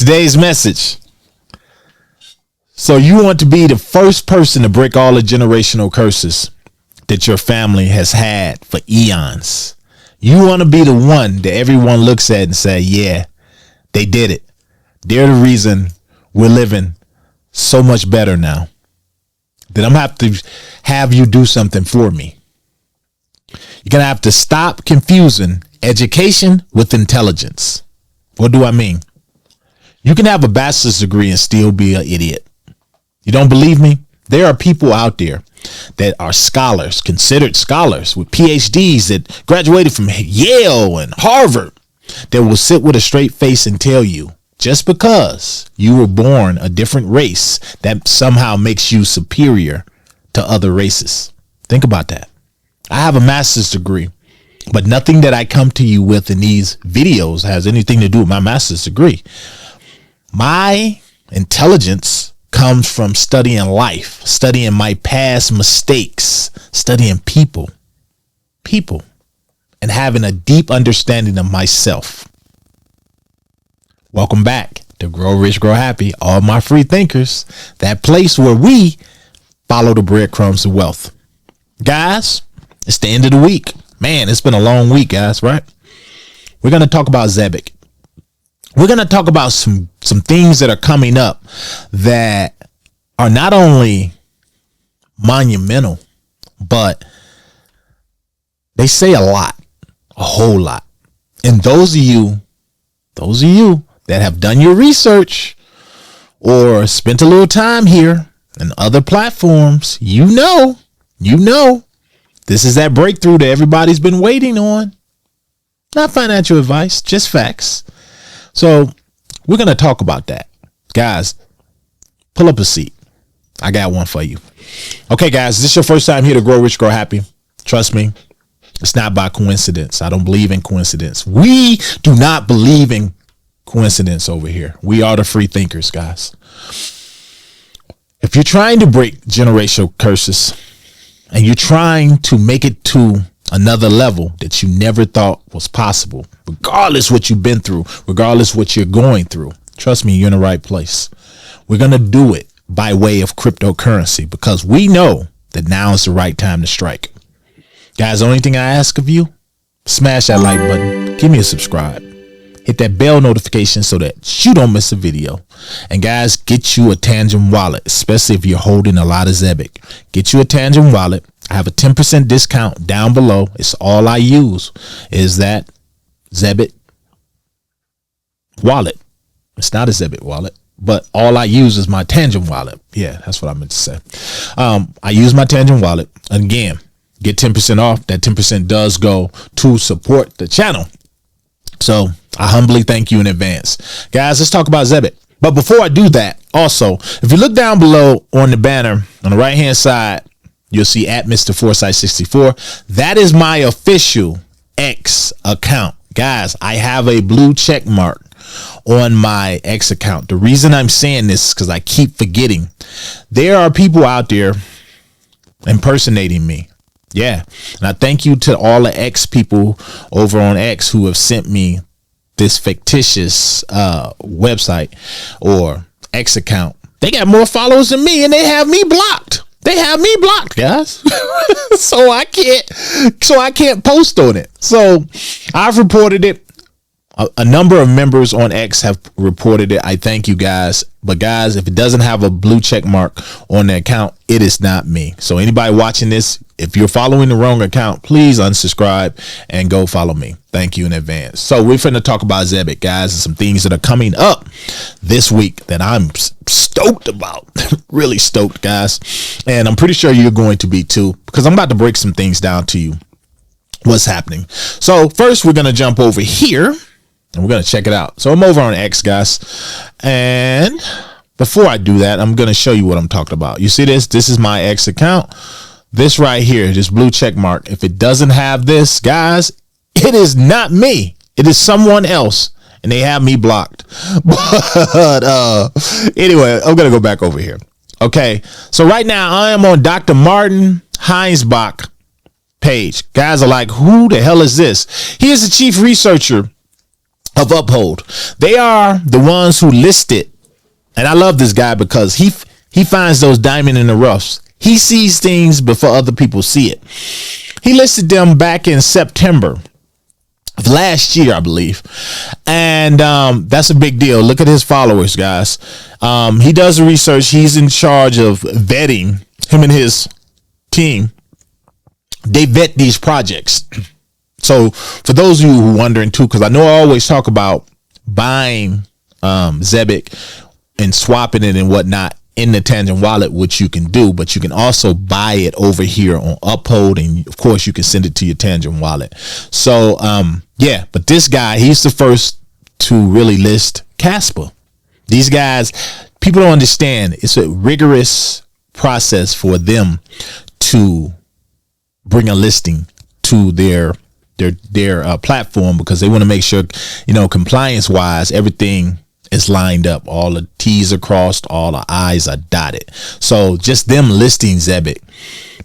Today's message. So you want to be the first person to break all the generational curses that your family has had for eons. You want to be the one that everyone looks at and say, yeah, they did it. They're the reason we're living so much better now. That I'm going to have you do something for me. You're going to have to stop confusing education with intelligence. What do I mean? You can have a bachelor's degree and still be an idiot. You don't believe me? There are people out there that are scholars, considered scholars with PhDs that graduated from Yale and Harvard that will sit with a straight face and tell you just because you were born a different race, that somehow makes you superior to other races. Think about that. I have a master's degree, but nothing that I come to you with in these videos has anything to do with my master's degree. My intelligence comes from studying life, studying my past mistakes, studying people, and having a deep understanding of myself. Welcome back to Grow Rich, Grow Happy, all my free thinkers, that place where we follow the breadcrumbs of wealth. Guys, it's the end of the week. Man, it's been a long week, guys, right? We're going to talk about Zebec. We're going to talk about some things that are coming up that are not only monumental, but they say a lot, a whole lot. And those of you that have done your research or spent a little time here and other platforms, you know, this is that breakthrough that everybody's been waiting on. Not financial advice, just facts. So we're going to talk about that. Guys, pull up a seat. I got one for you. Okay, guys, this is your first time here to Grow Rich, Grow Happy. Trust me, it's not by coincidence. I don't believe in coincidence. We do not believe in coincidence over here. We are the free thinkers, guys. If you're trying to break generational curses and you're trying to make it to another level that you never thought was possible, regardless what you've been through, regardless what you're going through, trust me, you're in the right place. We're going to do it by way of cryptocurrency because we know that now is the right time to strike. Guys, the only thing I ask of you, smash that like button, give me a subscribe, hit that bell notification so that you don't miss a video. And guys, get you a Tangent wallet, especially if you're holding a lot of Zebec. Get you a Tangent wallet. I have a 10% discount down below. It's all I use is that Zebec wallet. It's not a Zebec wallet, but all I use is my Tangent wallet. Yeah, that's what I meant to say. I use my Tangent wallet. Again, get 10% off. That 10% does go to support the channel. So I humbly thank you in advance. Guys, let's talk about Zebec. But before I do that, also, if you look down below on the banner on the right hand side, you'll see at Mr. Foresight 64. That is my official X account. Guys, I have a blue check mark on my X account. The reason I'm saying this is because I keep forgetting. There are people out there impersonating me. Yeah. And I thank you to all the X people over on X who have sent me this fictitious website or X account. They got more followers than me and they have me blocked. They have me blocked, guys. so I can't post on it. So I've reported it. A number of members on X have reported it. I thank you guys. But guys, if it doesn't have a blue check mark on the account, it is not me. So anybody watching this, if you're following the wrong account, please unsubscribe and go follow me. Thank you in advance. So we're finna talk about Zebec, guys, and some things that are coming up this week that I'm stoked about. Really stoked, guys. And I'm pretty sure you're going to be too, because I'm about to break some things down to you. What's happening? So first, we're going to jump over here. And we're going to check it out. So I'm over on X, guys. And before I do that, I'm going to show you what I'm talking about. You see this? This is my X account. This right here, this blue check mark. If it doesn't have this, guys, it is not me. It is someone else. And they have me blocked. But anyway, I'm going to go back over here. Okay. So right now I am on Dr. Martin Heinsbach page. Guys are like, who the hell is this? He is the chief researcher of Uphold. They are the ones who listed, and I love this guy because he finds those diamond in the roughs. He sees things before other people see it. He listed them back in September of last year, I believe. And that's a big deal. Look at his followers, guys. He does the research. He's in charge of vetting. Him and his team, they vet these projects. So for those of you who are wondering too, because I know I always talk about buying Zebec and swapping it and whatnot in the Tangent wallet, which you can do, but you can also buy it over here on Uphold, and of course you can send it to your Tangent wallet. So yeah, but this guy, he's the first to really list Casper. These guys, people don't understand, it's a rigorous process for them to bring a listing to their platform, because they want to make sure, you know, compliance wise, everything is lined up, all the T's are crossed, all the I's are dotted. So just them listing Zebec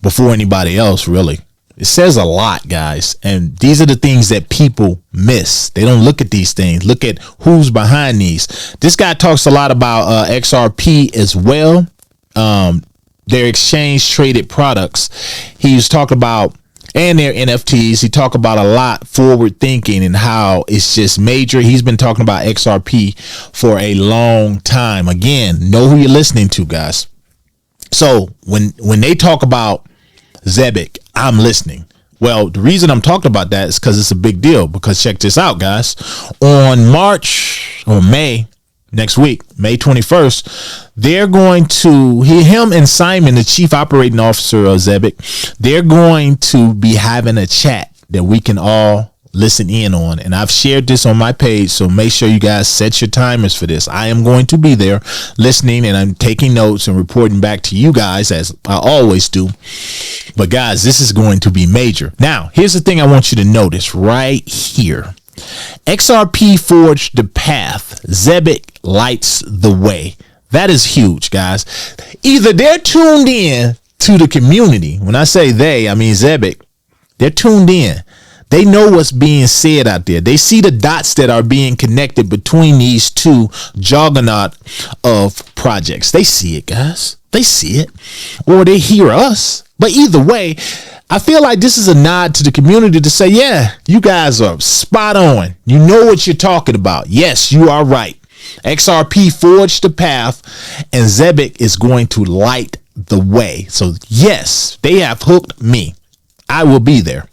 before anybody else, really, it says a lot, guys. And these are the things that people miss. They don't look at these things. Look at who's behind these. This guy talks a lot about XRP as well, their exchange traded products. He's talking about, and their NFTs. He talked about a lot forward thinking and how it's just major. He's been talking about XRP for a long time. Again, know who you're listening to, guys. So when they talk about Zebec, I'm listening. Well, the reason I'm talking about that is because it's a big deal. Because check this out, guys. On March or May next week, May 21st, they're going to, him and Simon, the chief operating officer of Zebec, they're going to be having a chat that we can all listen in on. And I've shared this on my page, so make sure you guys set your timers for this. I am going to be there listening, and I'm taking notes and reporting back to you guys, as I always do. But guys, this is going to be major. Now, here's the thing I want you to notice right here. XRP forged the path. Zebec lights the way. That is huge, guys. Either they're tuned in to the community. When I say they, I mean Zebec. They're tuned in. They know what's being said out there. They see the dots that are being connected between these two juggernaut of projects. They see it, guys. They see it. Or they hear us. But either way, I feel like this is a nod to the community to say, yeah, you guys are spot on. You know what you're talking about. Yes, you are right. XRP forged the path, and Zebec is going to light the way. So yes, they have hooked me. I will be there.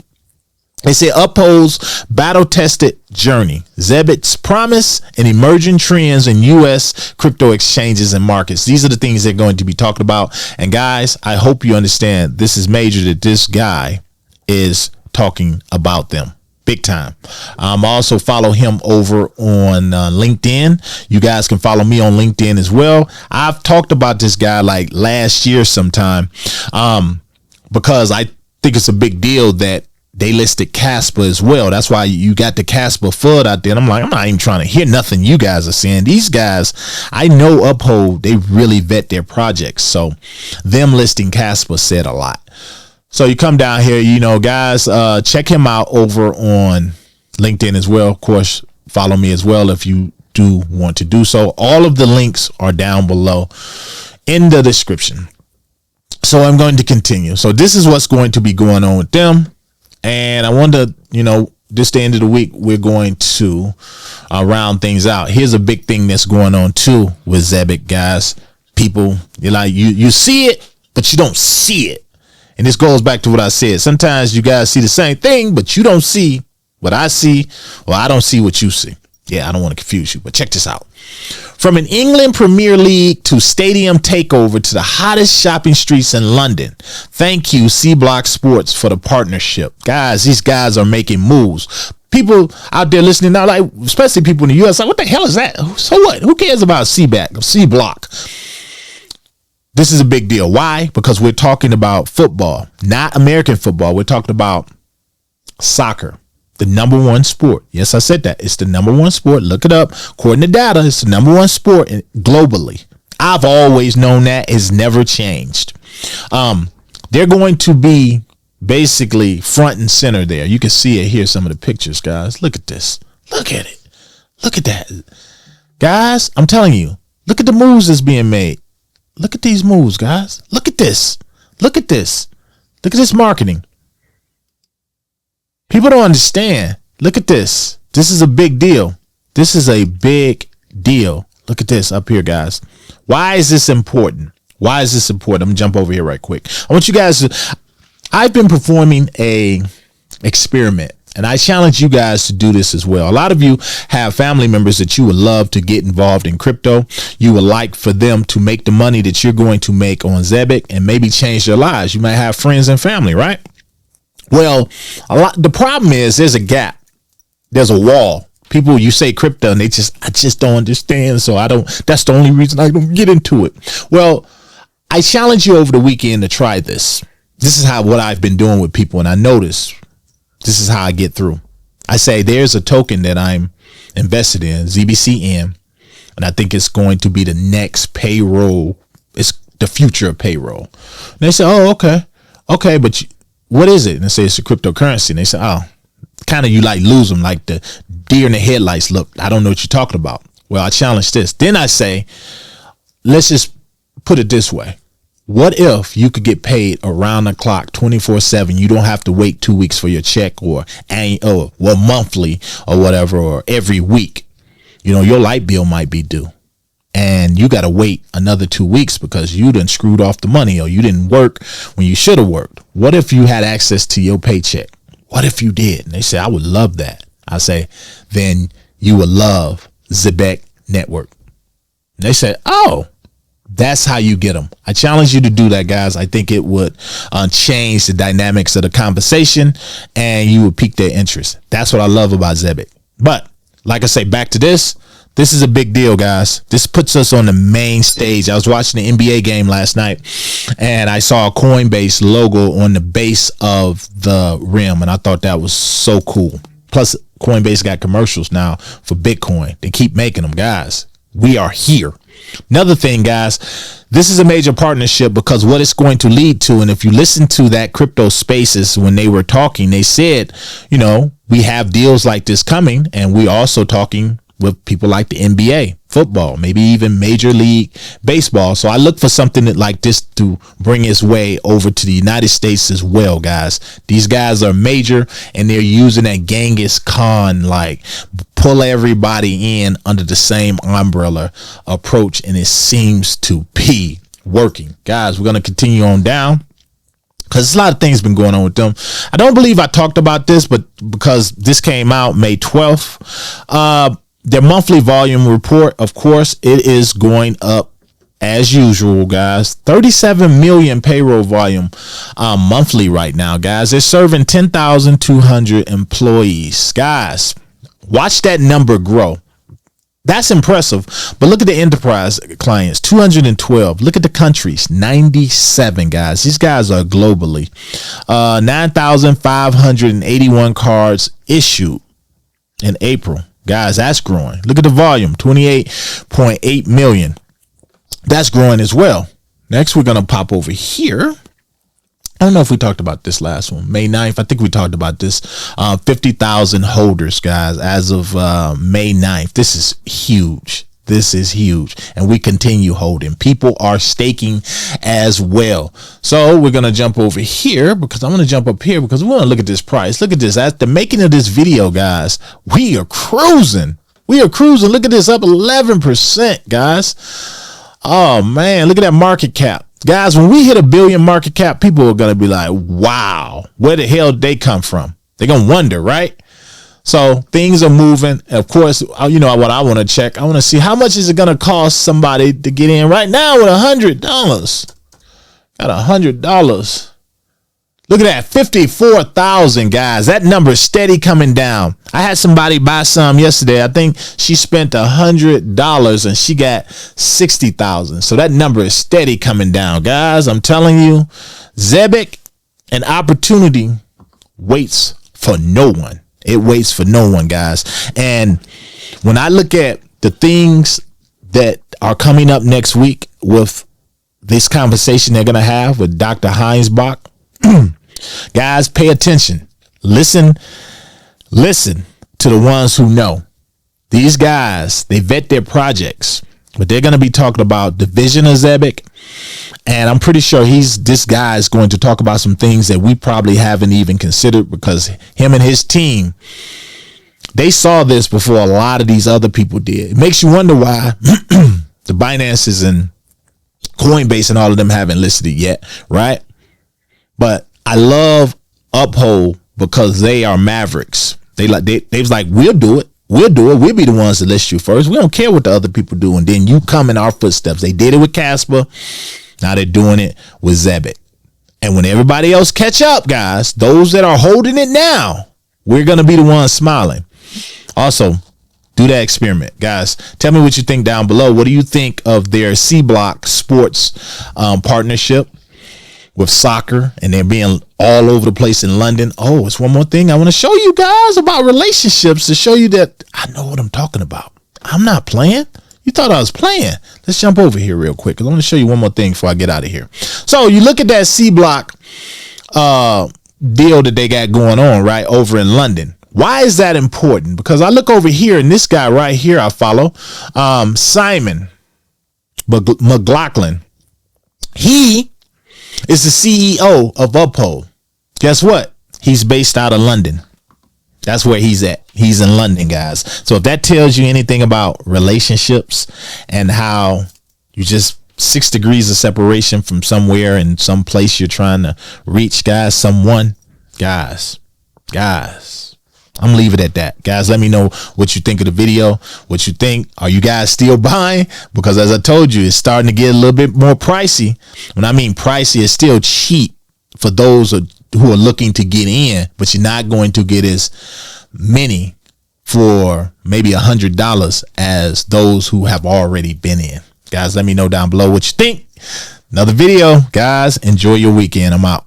They say Uphold's battle-tested journey, Zebec's promise, and emerging trends in U.S. crypto exchanges and markets. These are the things they're going to be talking about. And guys, I hope you understand this is major, that this guy is talking about them big time. Also follow him over on LinkedIn. You guys can follow me on LinkedIn as well. I've talked about this guy like last year sometime, because I think it's a big deal that they listed Casper as well. That's why you got the Casper FUD out there. And I'm like, I'm not even trying to hear nothing you guys are saying. These guys, I know Uphold, they really vet their projects. So them listing Casper said a lot. So you come down here, you know, guys, check him out over on LinkedIn as well. Of course, follow me as well if you do want to do so. All of the links are down below in the description. So I'm going to continue. So this is what's going to be going on with them. And I wonder, you know, this the end of the week, we're going to round things out. Here's a big thing that's going on too with Zebec, guys. People, you're like, you see it, but you don't see it. And this goes back to what I said. Sometimes you guys see the same thing, but you don't see what I see, or I don't see what you see. Yeah, I don't want to confuse you, but check this out. From an England Premier League to stadium takeover to the hottest shopping streets in London. Thank you, C Block Sports, for the partnership. Guys, these guys are making moves. People out there listening now, like, especially people in the US, like, what the hell is that? So what? Who cares about C Block? This is a big deal. Why? Because we're talking about football, not American football. We're talking about soccer. The number one sport. Yes, I said that. It's the number one sport. Look it up. According to data, it's the number one sport globally. I've always known that. It's never changed. They're going to be basically front and center there. You can see it here, some of the pictures, guys. Look at this. Look at it. Look at that. Guys, I'm telling you, look at the moves that's being made. Look at these moves, guys. Look at this. Look at this. Look at this marketing. People don't understand. Look at this. This is a big deal. This is a big deal. Look at this up here, guys. Why is this important? Why is this important? I'm gonna jump over here right quick. I want you guys to, I've been performing a experiment, and I challenge you guys to do this as well. A lot of you have family members that you would love to get involved in crypto. You would like for them to make the money that you're going to make on Zebec and maybe change their lives. You might have friends and family, right? Well, the problem is there's a gap. There's a wall. People, you say crypto and I just don't understand. So that's the only reason I don't get into it. Well, I challenge you over the weekend to try this. This is what I've been doing with people. And I notice this is how I get through. I say there's a token that I'm invested in, ZBCN. And I think it's going to be the next payroll. It's the future of payroll. And they say, oh, okay. Okay. But what is it? And I say it's a cryptocurrency. And they say, oh, kind of you like lose them like the deer in the headlights. Look, I don't know what you're talking about. Well, I challenge this. Then I say, let's just put it this way. What if you could get paid around the clock 24/7? You don't have to wait 2 weeks for your check or monthly or whatever, or every week. You know, your light bill might be due and you got to wait another 2 weeks because you done screwed off the money or you didn't work when you should have worked. What if you had access to your paycheck? What if you did? And they say, I would love that. I say, then you would love Zebec network. And they said, oh, that's how you get them. I challenge you to do that, guys. I think it would change the dynamics of the conversation and you would pique their interest. That's what I love about Zebec. But like I say, back to this. This is a big deal, guys. This puts us on the main stage. I was watching the NBA game last night and I saw a Coinbase logo on the base of the rim. And I thought that was so cool. Plus, Coinbase got commercials now for Bitcoin. They keep making them, guys. We are here. Another thing, guys, this is a major partnership because what it's going to lead to, and if you listen to that Crypto Spaces when they were talking, they said, you know, we have deals like this coming, and we also talking with people like the NBA, football, maybe even Major League Baseball. So I look for something like this to bring its way over to the United States as well, guys. These guys are major and they're using that Genghis Khan, like pull everybody in under the same umbrella approach. And it seems to be working. Guys, we're going to continue on down, because a lot of things been going on with them. I don't believe I talked about this, but because this came out May 12th, their monthly volume report, of course, it is going up as usual, guys. 37 million payroll volume monthly right now, guys. They're serving 10,200 employees. Guys, watch that number grow. That's impressive. But look at the enterprise clients, 212. Look at the countries, 97, guys. These guys are globally. 9,581 cards issued in April. Guys, that's growing. Look at the volume, 28.8 million. That's growing as well. Next, we're going to pop over here. I don't know if we talked about this last one, May 9th. I think we talked about this. 50,000 holders, guys, as of May 9th. This is huge. This is huge. And we continue holding. People are staking as well. So we're going to jump over here because I'm going to jump up here because we want to look at this price. Look at this. At the making of this video, guys, we are cruising. We are cruising. Look at this, up 11%, guys. Oh, man. Look at that market cap. Guys, when we hit $1 billion market cap, people are going to be like, wow, where the hell did they come from? They're going to wonder, right? So things are moving. Of course, you know what I want to check. I want to see how much is it going to cost somebody to get in right now with $100. Got $100. Look at that, 54,000, guys. That number is steady coming down. I had somebody buy some yesterday. I think she spent $100 and she got 60,000. So that number is steady coming down, guys. I'm telling you, Zebec, an opportunity waits for no one. It waits for no one, guys. And when I look at the things that are coming up next week with this conversation they're going to have with Dr. Heinsbach, guys, pay attention. Listen to the ones who know. These guys, they vet their projects, but they're going to be talking about the vision of Zebec. And I'm pretty sure this guy is going to talk about some things that we probably haven't even considered, because him and his team, they saw this before a lot of these other people did. It makes you wonder why the Binances and Coinbase and all of them haven't listed it yet, right? But I love Uphold because they are mavericks. They was like, we'll do it. We'll do it. We'll be the ones to list you first. We don't care what the other people do. And then you come in our footsteps. They did it with Casper. Now they're doing it with Zebec. And when everybody else catch up, guys, those that are holding it now, we're going to be the ones smiling. Also, do that experiment, guys. Tell me what you think down below. What do you think of their C Block Sports partnership with soccer, and they're being all over the place in London? Oh, it's one more thing I want to show you guys about relationships, to show you that I know what I'm talking about. I'm not playing. You thought I was playing. Let's jump over here real quick, because I want to show you one more thing before I get out of here. So you look at that C Block deal that they got going on right over in London. Why is that important? Because I look over here, and this guy right here I follow, Simon McLaughlin. He is the CEO of Uphold. Guess what? He's based out of London. That's where he's at. He's in London, guys. So if that tells you anything about relationships and how you just 6 degrees of separation from somewhere in some place you're trying to reach, guys, guys, I'm leaving it at that. Guys, let me know what you think of the video, what you think. Are you guys still buying? Because as I told you, it's starting to get a little bit more pricey. When I mean pricey, it's still cheap for those who are looking to get in, but you're not going to get as many for maybe $100 as those who have already been in. Guys, let me know down below what you think. Another video, guys. Enjoy your weekend. I'm out.